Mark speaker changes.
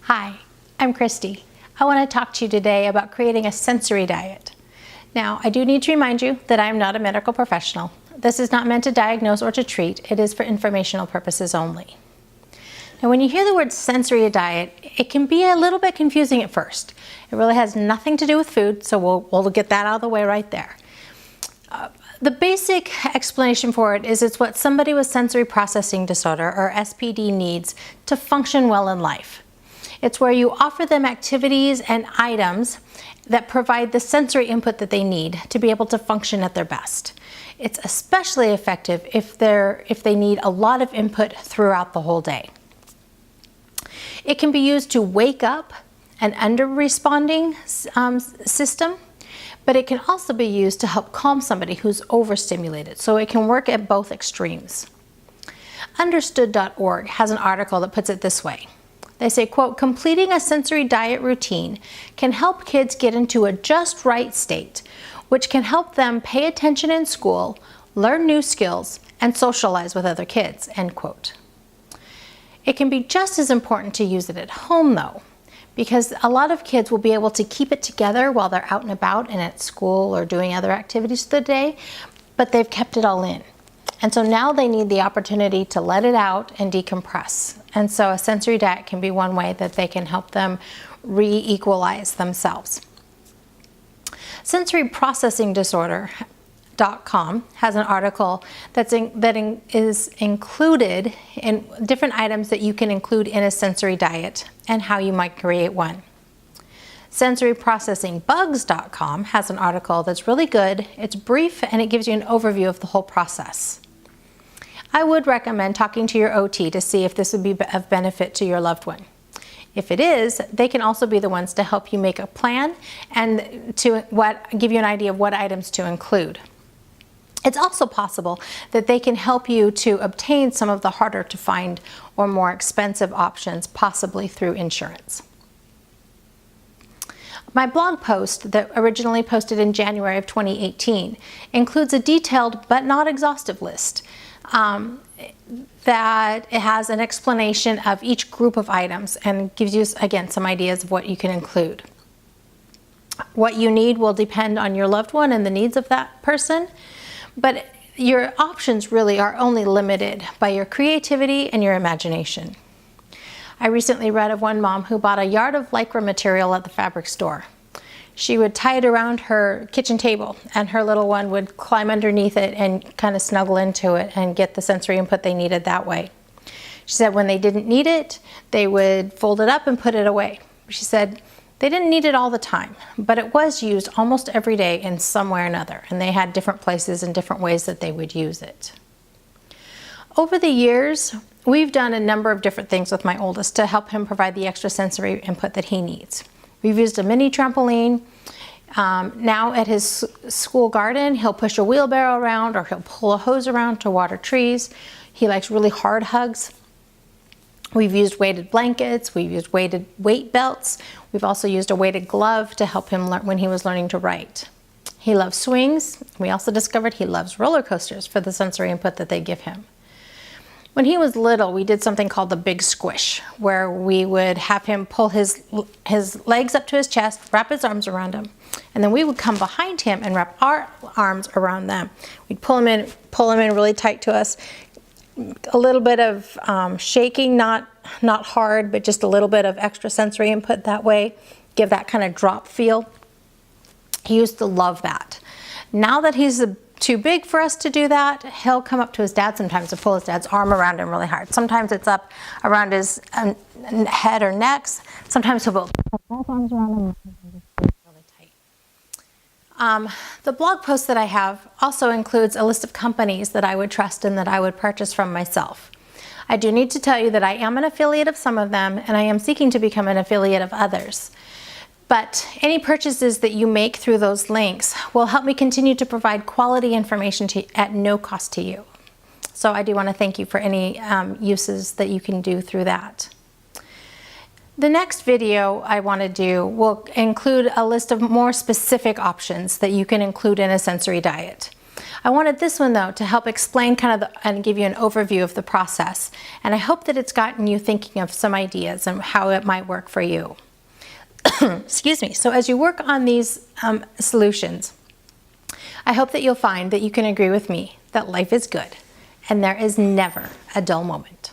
Speaker 1: Hi, I'm Christy. I want to talk to you today about creating a sensory diet. Now, I do need to remind you that I am not a medical professional. This is not meant to diagnose or to treat. It is for informational purposes only. Now, when you hear the word sensory diet, it can be a little bit confusing at first. It really has nothing to do with food, so we'll get that out of the way right there. The basic explanation for it is it's what somebody with sensory processing disorder, or SPD, needs to function well in life. It's where you offer them activities and items that provide the sensory input that they need to be able to function at their best. It's especially effective if they need a lot of input throughout the whole day. It can be used to wake up an under-responding system, but it can also be used to help calm somebody who's overstimulated, so it can work at both extremes. Understood.org has an article that puts it this way. They say, quote, completing a sensory diet routine can help kids get into a just right state, which can help them pay attention in school, learn new skills, and socialize with other kids, end quote. It can be just as important to use it at home, though, because a lot of kids will be able to keep it together while they're out and about and at school or doing other activities of the day, but they've kept it all in. And so now they need the opportunity to let it out and decompress. And so a sensory diet can be one way that they can help them re-equalize themselves. Sensory processing disorder.com has an article that is included in different items that you can include in a sensory diet and how you might create one. SensoryProcessingBugs.com has an article that's really good. It's brief and it gives you an overview of the whole process. I would recommend talking to your OT to see if this would be of benefit to your loved one. If it is, they can also be the ones to help you make a plan and to give you an idea of what items to include. It's also possible that they can help you to obtain some of the harder to find or more expensive options, possibly through insurance. My blog post that originally posted in January of 2018 includes a detailed but not exhaustive list that it has an explanation of each group of items and gives you, again, some ideas of what you can include. What you need will depend on your loved one and the needs of that person, but your options really are only limited by your creativity and your imagination. I recently read of one mom who bought a yard of lycra material at the fabric store. She would tie it around her kitchen table and her little one would climb underneath it and kind of snuggle into it and get the sensory input they needed that way. She said when they didn't need it, they would fold it up and put it away. She said they didn't need it all the time, but it was used almost every day in some way or another, and they had different places and different ways that they would use it. Over the years, we've done a number of different things with my oldest to help him provide the extra sensory input that he needs. We've used a mini trampoline. Now at his school garden, he'll push a wheelbarrow around or he'll pull a hose around to water trees. He likes really hard hugs. We've used weighted blankets. We've used weight belts. We've also used a weighted glove to help him learn when he was learning to write. He loves swings. We also discovered he loves roller coasters for the sensory input that they give him. When he was little, we did something called the big squish, where we would have him pull his legs up to his chest, wrap his arms around him, and then we would come behind him and wrap our arms around them. We'd pull him in really tight to us. A little bit of shaking, not hard, but just a little bit of extra sensory input that way. Give that kind of drop feel. He used to love that. Now that he's too big for us to do that, he'll come up to his dad sometimes to pull his dad's arm around him really hard. Sometimes it's up around his head or neck. Sometimes he'll pull both arms around him really tight. The blog post that I have also includes a list of companies that I would trust and that I would purchase from myself. I do need to tell you that I am an affiliate of some of them and I am seeking to become an affiliate of others. But any purchases that you make through those links will help me continue to provide quality information at no cost to you. So I do want to thank you for any uses that you can do through that. The next video I want to do will include a list of more specific options that you can include in a sensory diet. I wanted this one though to help explain and give you an overview of the process. And I hope that it's gotten you thinking of some ideas and how it might work for you. Excuse me. So as you work on these solutions, I hope that you'll find that you can agree with me that life is good and there is never a dull moment.